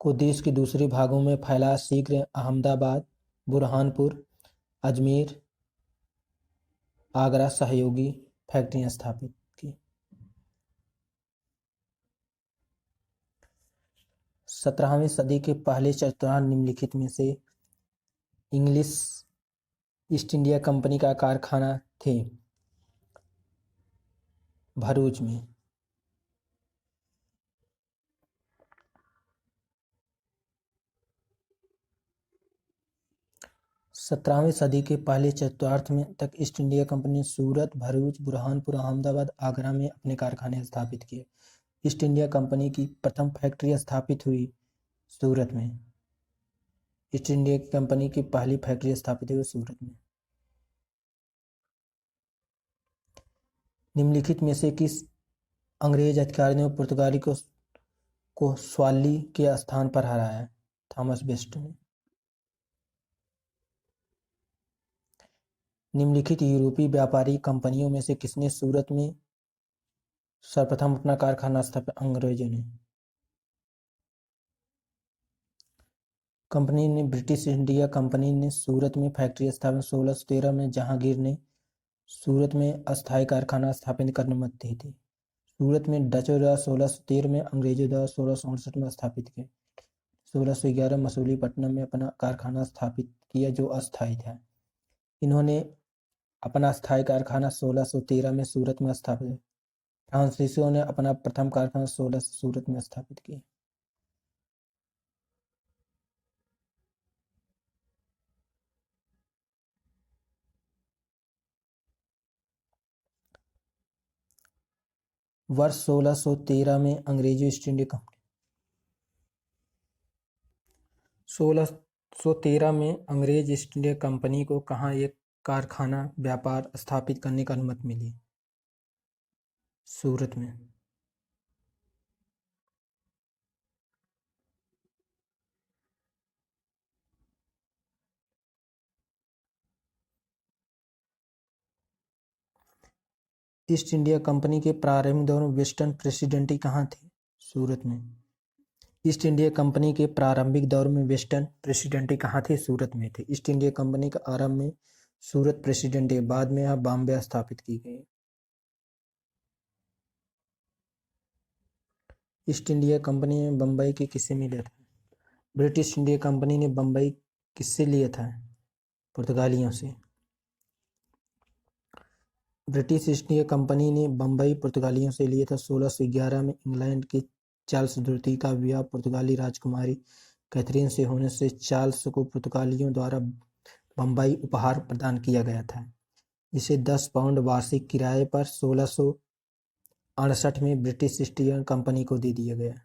को देश के दूसरे भागों में फैला। शीघ्र अहमदाबाद, बुरहानपुर, अजमेर, आगरा सहयोगी फैक्ट्रियां स्थापित की। 17वीं सदी के पहले चतुर्थांश निम्नलिखित में से इंग्लिश ईस्ट इंडिया कंपनी का कारखाना थे? भरूच में। 17वीं सदी के पहले चतुर्थांश में तक ईस्ट इंडिया कंपनी ने सूरत, भरूच, बुरहानपुर, अहमदाबाद, आगरा में अपने कारखाने स्थापित किए। ईस्ट इंडिया कंपनी की प्रथम फैक्ट्री स्थापित हुई सूरत में। ईस्ट इंडिया कंपनी की पहली फैक्ट्री स्थापित हुई सूरत में। निम्नलिखित में से किस अंग्रेज अधिकारी ने पुर्तगाली को स्वाली के स्थान पर हराया? थॉमस बेस्ट ने। निम्नलिखित यूरोपीय व्यापारी कंपनियों में से किसने सूरत में सर्वप्रथम अपना कारखाना स्थापित? अंग्रेजों ने। कंपनी ने ब्रिटिश इंडिया कंपनी ने सूरत में फैक्ट्री स्थापित। 1613 में जहांगीर ने सूरत में अस्थायी कारखाना स्थापित करने की अनुमति दी थी। सूरत में डचों द्वारा 1613 में, अंग्रेजों द्वारा 1668 में स्थापित किए। 1611 मछलीपट्टनम में अपना कारखाना स्थापित किया जो अस्थायी था। इन्होंने अपना स्थायी कारखाना 1613 में सूरत में स्थापित किया। फ्रांसीसियों ने अपना प्रथम कारखाना 1600 सूरत में स्थापित किया। वर्ष 1613 में अंग्रेजी ईस्ट इंडिया कंपनी 1613 में अंग्रेज ईस्ट इंडिया कंपनी को कहाँ एक कारखाना व्यापार स्थापित करने की अनुमति मिली? सूरत में। ईस्ट इंडिया कंपनी के प्रारंभिक दौर में वेस्टर्न प्रेसिडेंसी कहाँ थी? सूरत में। ईस्ट इंडिया कंपनी के प्रारंभिक दौर में वेस्टर्न प्रेसिडेंसी कहाँ थी? सूरत में थे। ईस्ट इंडिया कंपनी का आरंभ में सूरत प्रेसिडेंसी, बाद में यहाँ बॉम्बे स्थापित की गई। ईस्ट इंडिया कंपनी ने बम्बई के किससे लिया था? ब्रिटिश इंडिया कंपनी ने बम्बई किससे लिया था? पुर्तगालियों से। ब्रिटिश ईस्ट इंडिया कंपनी ने बम्बई पुर्तगालियों से लिया था। 1611 में इंग्लैंड के चार्ल्स द्वितीय का विवाह पुर्तगाली राजकुमारी कैथरीन से होने से चार्ल्स को पुर्तगालियों द्वारा बम्बई उपहार प्रदान किया गया था, जिसे 10 पाउंड वार्षिक किराए पर 1668 में ब्रिटिश ईस्ट इंडिया कंपनी को दे दिया गया।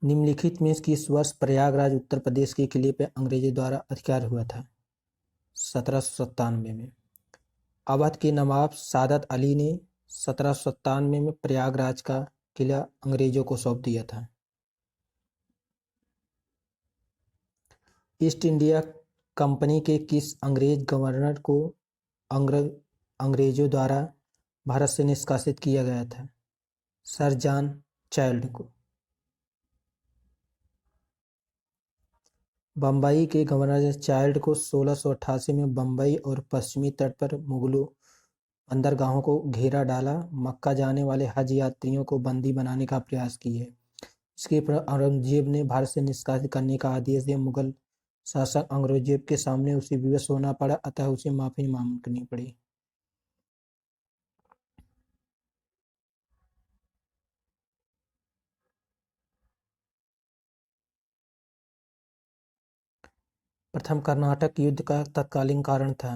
निम्नलिखित में किस वर्ष प्रयागराज उत्तर प्रदेश के किले पर अंग्रेजों द्वारा अधिकार हुआ था? 1797 में। अवध के नवाब सादत अली ने 1797 में प्रयागराज का किला अंग्रेजों को सौंप दिया था। ईस्ट इंडिया कंपनी के किस अंग्रेज गवर्नर को अंग्रेजों द्वारा भारत से निष्कासित किया गया था? सर जॉन चाइल्ड को। बम्बई के गवर्नर चाइल्ड को 1688 में बम्बई और पश्चिमी तट पर मुगलों बंदरगाहों को घेरा डाला। मक्का जाने वाले हज यात्रियों को बंदी बनाने का प्रयास किए। इसके पर औरंगजेब ने भारत से निष्कासित करने का आदेश दिया। मुगल शासक औरंगजेब के सामने उसे विवश होना पड़ा, अतः उसे माफी मांगनी पड़ी। प्रथम कर्नाटक युद्ध का तत्कालीन कारण था।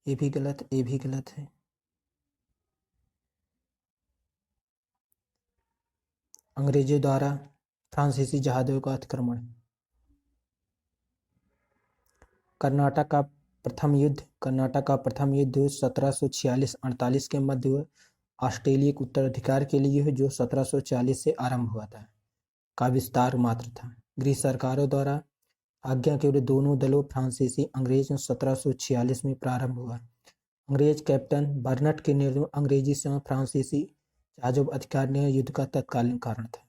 ये भी गलत है। अंग्रेजों द्वारा फ्रांसीसी जहाजों का अतिक्रमण। कर्नाटक का प्रथम युद्ध 1746-48 के मध्य हुआ। ऑस्ट्रेलिया के उत्तराधिकार के लिए है, जो 1740 से आरंभ हुआ था, का विस्तार मात्र था। गृह सरकारों द्वारा आज्ञा के विरुद्ध दोनों दलों फ्रांसीसी अंग्रेज 1746 में प्रारंभ हुआ। अंग्रेज कैप्टन बर्नट के नेतृत्व में अंग्रेजी सेना फ्रांसीसी जहाजों पर अधिकार ने युद्ध का तत्कालीन कारण था।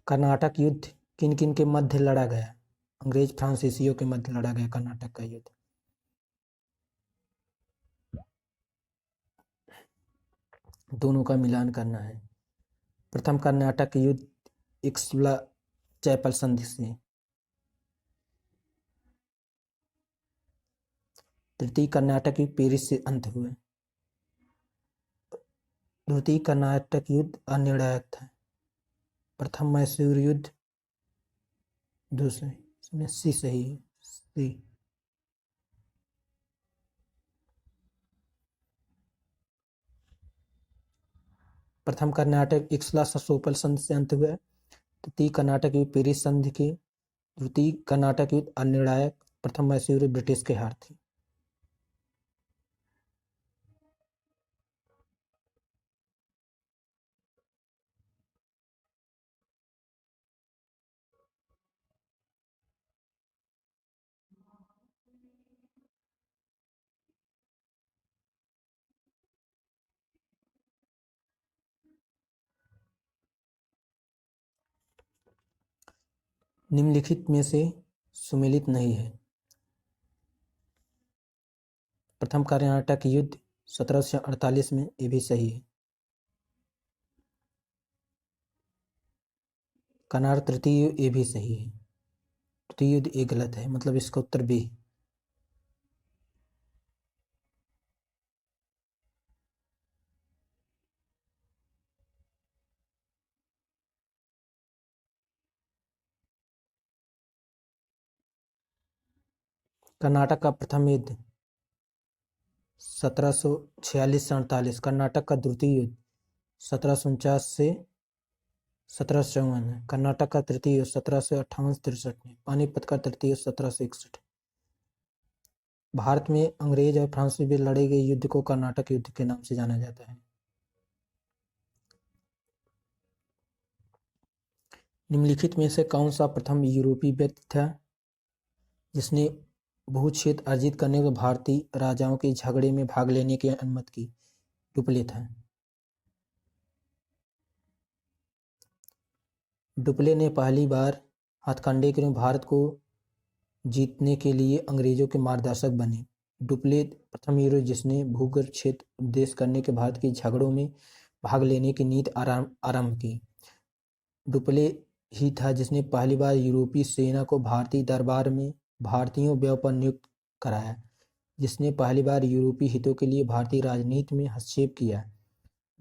कर्नाटक युद्ध किन किन के मध्य लड़ा गया? अंग्रेज फ्रांसीसियों के मध्य लड़ा गया कर्नाटक का युद्ध। दोनों का मिलान करना है। प्रथम कर्नाटक युद्ध इक्सुला चैपल संधि से। तृतीय कर्नाटक युद्ध पेरिस से अंत हुए। द्वितीय कर्नाटक युद्ध अनिर्णायक था। प्रथम मैसूर युद्ध। दूसरे इसमें सी सही है, सी। प्रथम कर्नाटक इक्सला ससोपल संधि से अंत हुआ। तृतीय कर्नाटक युद्ध पेरिस संधि के। द्वितीय कर्नाटक युद्ध अनिर्णायक। प्रथम मैसूर युद्ध ब्रिटिश के हार थी। निम्नलिखित में से सुमेलित नहीं है। प्रथम कर्नाटक युद्ध 1748 में, ये भी सही है। कनार तृतीय, ये भी सही है। तृतीय युद्ध ये गलत है, मतलब इसका उत्तर बी। कर्नाटक का प्रथम युद्ध 1746 से 48। कर्नाटक का द्वितीय युद्ध 1749 से 1754 है। कर्नाटक का तृतीय युद्ध 1758-63 में। पानीपत का तृतीय युद्ध 1761। भारत में अंग्रेज और फ्रांस में लड़े गए युद्ध को कर्नाटक युद्ध के नाम से जाना जाता है। निम्नलिखित में से कौन सा प्रथम यूरोपीय व्यक्ति था जिसने भू क्षेत्र अर्जित करने के भारतीय राजाओं के झगड़े में भाग लेने की अनुमति की? डुप्ले था। डुप्ले ने पहली बार हथकंडे के रूप में भारत को जीतने के लिए अंग्रेजों के मार्गदर्शक बने। डुप्ले प्रथम यूरोपीय जिसने भूगर्भ क्षेत्र उद्देश्य करने के भारत के झगड़ों में भाग लेने की नीति आरंभ की। डुप्ले ही था जिसने पहली बार यूरोपीय सेना को भारतीय दरबार में भारतीयों व्यय पर नियुक्त कराया, जिसने पहली बार यूरोपीय हितों के लिए भारतीय राजनीति में हस्तक्षेप किया।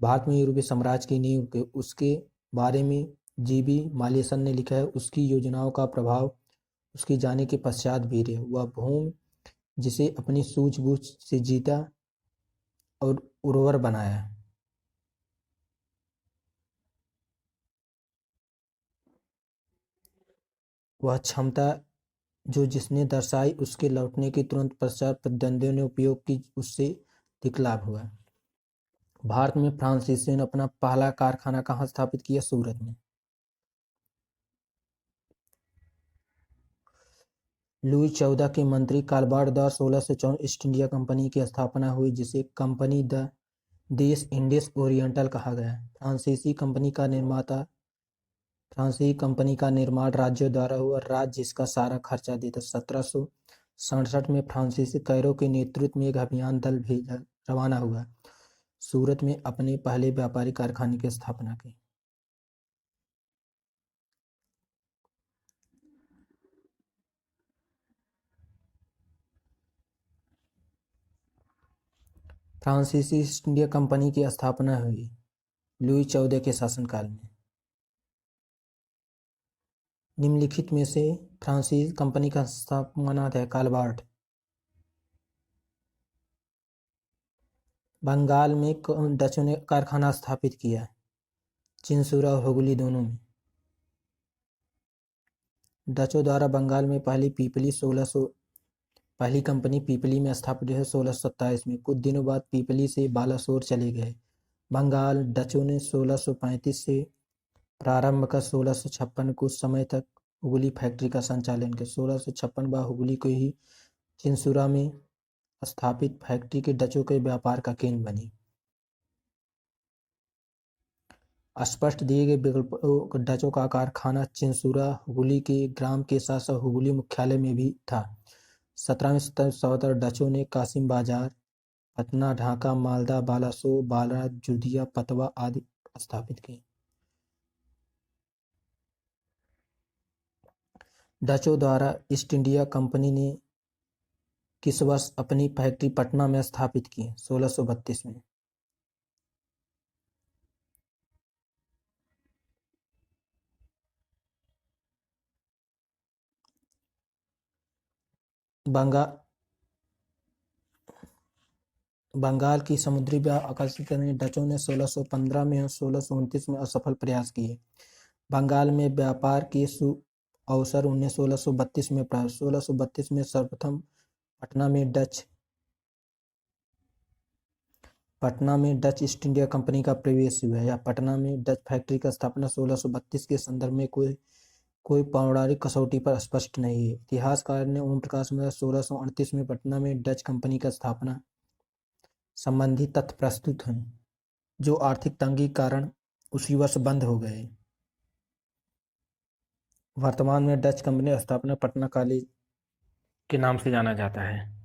भारत में यूरोपीय साम्राज्य की नींव उसके बारे में जीबी मालेसन ने लिखा है। उसकी योजनाओं का प्रभाव उसके जाने के पश्चात भी रहे। वह भूमि जिसे अपनी सूझबूझ से जीता और उर्वर बनाया। वह क्षमता जो जिसने दर्शाई उसके लौटने के तुरंत पश्चात प्रतिद्वंदियों ने उपयोग की, उससे अधिक लाभ हुआ। भारत में फ्रांसीसियों ने अपना पहला कारखाना कहाँ स्थापित किया? सूरत में। लुई 14 के मंत्री कालबार्ड द्वारा 1654 ईस्ट इंडिया कंपनी की स्थापना हुई, जिसे कंपनी द देश इंडियस ओरिएंटल कहा गया। फ्रांसीसी कंपनी का निर्माता फ्रांसीसी कंपनी का निर्माण राज्यों द्वारा हुआ, राज्य इसका सारा खर्चा देता। 1767 में फ्रांसीसी कैरो के नेतृत्व में एक अभियान दल भेजा रवाना हुआ, सूरत में अपने पहले व्यापारिक कारखाने की स्थापना की। फ्रांसीसी ईस्ट इंडिया कंपनी की स्थापना हुई लुई 14 के शासनकाल में। निम्नलिखित में से फ्रांसीसी कंपनी का स्थापना है कालबार्ट। बंगाल में डचों ने कारखाना स्थापित किया, चिंसुरा और हुगली दोनों में। डचों द्वारा बंगाल में पहली कंपनी पीपली में स्थापित है 1627 में। कुछ दिनों बाद पीपली से बालासोर चले गए। बंगाल डचों ने 1635 से प्रारंभ कर 1656 कुछ समय तक हुगली फैक्ट्री का संचालन किया। 1656 बाद हुगली को ही चिंसुरा में स्थापित फैक्ट्री के डचों के व्यापार का केंद्र बनी। स्पष्ट दिए गए विकल्प डचों का कारखाना चिंसुरा हुगली के ग्राम के साथ साथ हुगली मुख्यालय में भी था। 17वीं शताब्दी डचों ने कासिम बाजार, पटना, ढाका, मालदा, बालासोर, बाला, जुदिया, पतवा आदि स्थापित किए। डचों द्वारा ईस्ट इंडिया कंपनी ने किस वर्ष अपनी फैक्ट्री पटना में स्थापित की? 1632 में। बंगाल की समुद्री व्यापार आकर्षित करने डचों ने 1615 में और 1629 में असफल प्रयास किए। बंगाल में व्यापार के अवसर उन्हें 1632 में प्राप्त। 1632 में सर्वप्रथम पटना में डच ईस्ट इंडिया कंपनी का प्रवेश हुआ। या पटना में डच फैक्ट्री का स्थापना 1632 के संदर्भ में कोई पौराणिक कसौटी पर स्पष्ट नहीं है। इतिहासकार ने ओम प्रकाश में 1638 में पटना में डच कंपनी का स्थापना संबंधी तथ्य प्रस्तुत हैं, जो आर्थिक तंगी के कारण उसी वर्ष बंद हो गए। वर्तमान में डच कंपनी स्थापना पटना कॉलेज के नाम से जाना जाता है।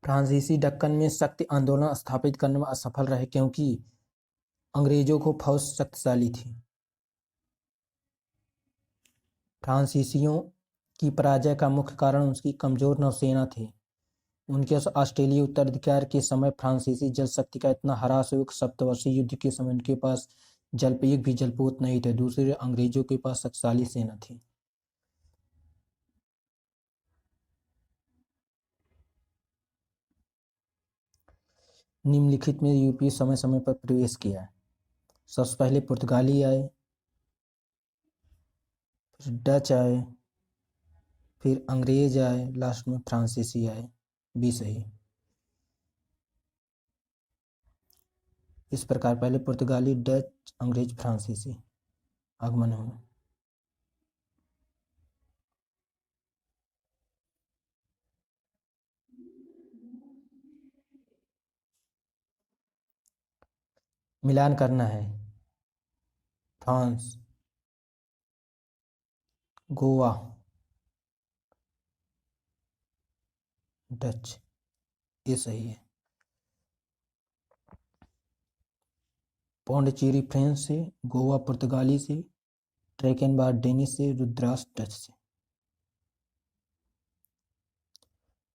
फ्रांसीसी दक्कन में शक्ति आंदोलन स्थापित करने में असफल रहे क्योंकि अंग्रेजों को फौज शक्तिशाली थी। फ्रांसीसियों की पराजय का मुख्य कारण उसकी कमजोर नौसेना थी। उनके ऑस्ट्रेलियाई उत्तराधिकार के समय फ्रांसीसी जल शक्ति का इतना ह्रास हुआ कि सप्तवर्षीय युद्ध के समय उनके पास एक भी जलपोत नहीं थे। दूसरे अंग्रेजों के पास शक्तिशाली सेना थी। निम्नलिखित में यूरोपीय समय समय पर प्रवेश किया है। सबसे पहले पुर्तगाली आए, फिर डच आए, फिर अंग्रेज आए, लास्ट में फ्रांसीसी आए। भी सही। इस प्रकार पहले पुर्तगाली, डच, अंग्रेज, फ्रांसीसी आगमन हुए। मिलान करना है। फ्रांस, गोवा, डच, ये सही है। पौंडीचेरी फ्रेंच से, गोवा पुर्तगाली से, ट्रैकेनबार्ड डेनिश से, रुद्रास डच से।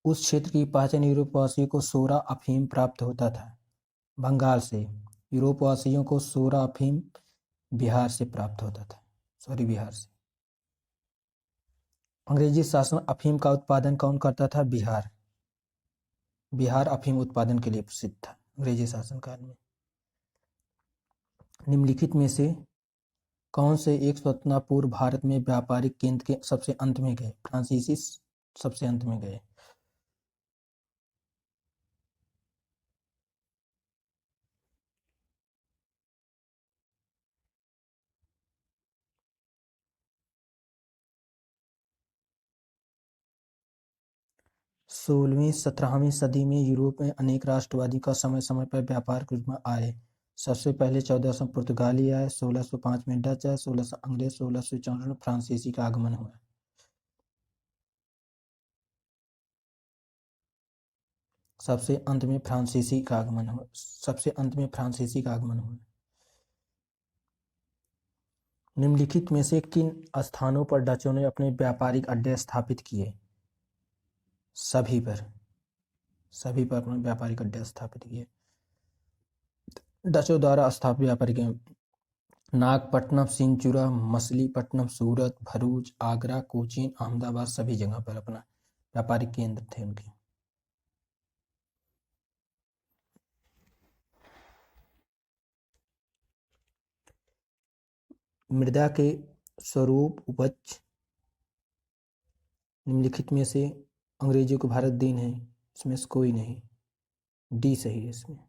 उस क्षेत्र की पहचान यूरोपवासियों को सोरा अफीम प्राप्त होता था बंगाल से। यूरोपवासियों को सोरा अफीम बिहार से प्राप्त होता था। बिहार से। अंग्रेजी शासन अफीम का उत्पादन कौन करता था? बिहार। बिहार अफीम उत्पादन के लिए प्रसिद्ध था अंग्रेजी शासनकाल में। निम्नलिखित में से कौन से एक स्वतंत्रता पूर्व भारत में व्यापारिक केंद्र के सबसे अंत में गए? फ्रांसीसी सबसे अंत में गए। 16वीं-17वीं सदी में यूरोप में अनेक राष्ट्रवादी का समय समय पर व्यापार के रूप में आए। सबसे पहले 1400 पुर्तगाली आए, 1605 में डच आए, 1600 अंग्रेज, 1654 में फ्रांसीसी का आगमन हुआ। सबसे अंत में फ्रांसीसी का आगमन हुआ। निम्नलिखित में से किन स्थानों पर डचों ने अपने व्यापारिक अड्डे स्थापित किए? सभी पर अपने व्यापारिक अड्डे स्थापित किए। डचों द्वारा स्थापित व्यापारिक नागपट्टनम, सिंचुरा, मछलीपट्टनम, सूरत, भरूच, आगरा, कोचीन, अहमदाबाद सभी जगह पर अपना व्यापारिक केंद्र थे उनके। मृदा के स्वरूप उपज निम्नलिखित में से अंग्रेजों को भारत देन है, इसमें से कोई नहीं, डी सही है इसमें।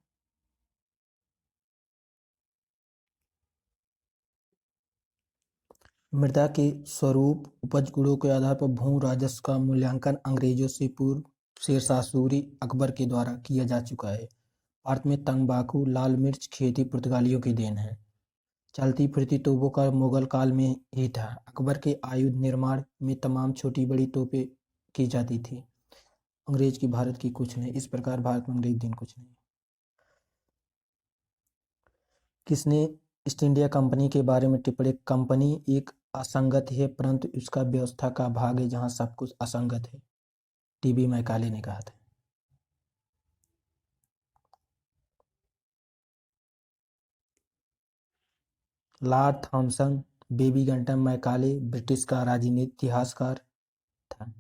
मृदा के स्वरूप उपज गुणों के आधार पर भू राजस्व का मूल्यांकन अंग्रेजों से पूर्व शेरशाह सूरी, अकबर के द्वारा किया जा चुका है। भारत में तंबाकू, लाल मिर्च खेती पुर्तगालियों की देन है। चलती फिरती तोपों का मुगल काल में ही था। अकबर के आयुध निर्माण में तमाम छोटी बड़ी तोपें की जाती थी। अंग्रेज की भारत की कुछ नहीं। इस प्रकार भारत में अंग्रेज दिन कुछ नहीं। किसने ईस्ट इंडिया कंपनी के बारे में टिप्पणी? कंपनी एक असंगत है परंतु उसका व्यवस्था का भाग है जहां सब कुछ असंगत है। टीबी मैकाले ने कहा था। लॉर्ड थॉमसन बेबीगंटन मैकाले ब्रिटिश का राजनीति इतिहासकार था।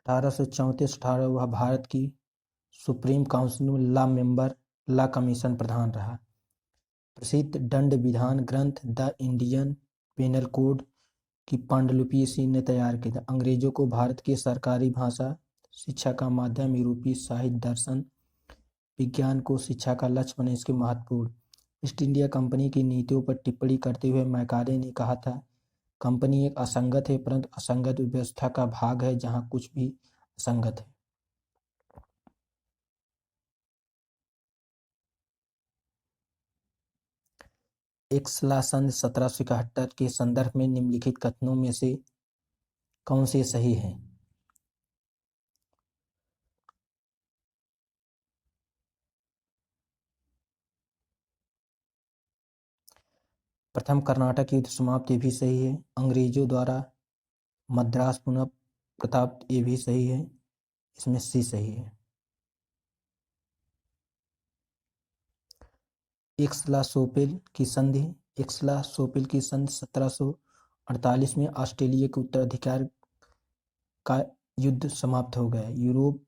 1834-18 वह भारत की सुप्रीम काउंसिल में लॉ कमीशन प्रधान रहा। प्रसिद्ध दंड विधान ग्रंथ द इंडियन पेनल कोड की पांडुलिपि इसी ने तैयार की थी। अंग्रेजों को भारत की सरकारी भाषा शिक्षा का माध्यम, यूरोपीय साहित्य, दर्शन, विज्ञान को शिक्षा का लक्ष्य बने इसके महत्वपूर्ण। ईस्ट इंडिया कंपनी की नीतियों पर टिप्पणी करते हुए मैकाले ने कहा था, कंपनी एक असंगत है परंतु असंगत व्यवस्था का भाग है जहां कुछ भी असंगत है। एक्सला संधि 1771 के संदर्भ में निम्नलिखित कथनों में से कौन से सही हैं? प्रथम कर्नाटक युद्ध समाप्त, ये भी सही है। अंग्रेजों द्वारा मद्रास पुनः प्रताप, ये भी सही है। इसमें सी सही है। एक्सला सोपिल की संधि 1748 में ऑस्ट्रेलिया के उत्तराधिकार का युद्ध समाप्त हो गया। यूरोप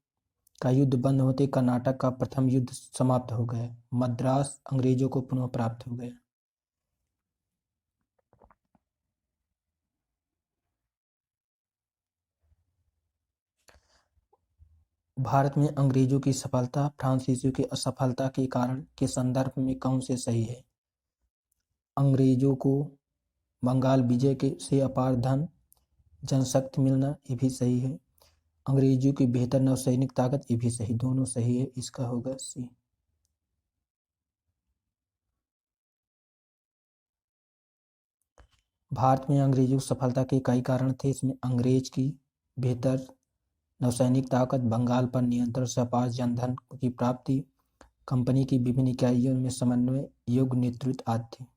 का युद्ध बंद होते कर्नाटक का प्रथम युद्ध समाप्त हो गया। मद्रास अंग्रेजों को पुनः प्राप्त हो गया। भारत में अंग्रेजों की सफलता फ्रांसीसियों की असफलता के कारण के संदर्भ में कौन से सही है? अंग्रेजों को बंगाल विजय के से अपार धन जनशक्ति मिलना, ये भी सही है। अंग्रेजों की बेहतर नौसैनिक ताकत, ये भी सही, दोनों सही है। इसका होगा सी। भारत में अंग्रेजों की सफलता के कई कारण थे। इसमें अंग्रेज की बेहतर नौसैनिक ताकत, बंगाल पर नियंत्रण से अपार जनधन की प्राप्ति, कंपनी की विभिन्न इकाइयों में समन्वय, योग्य नेतृत्व आदि थे।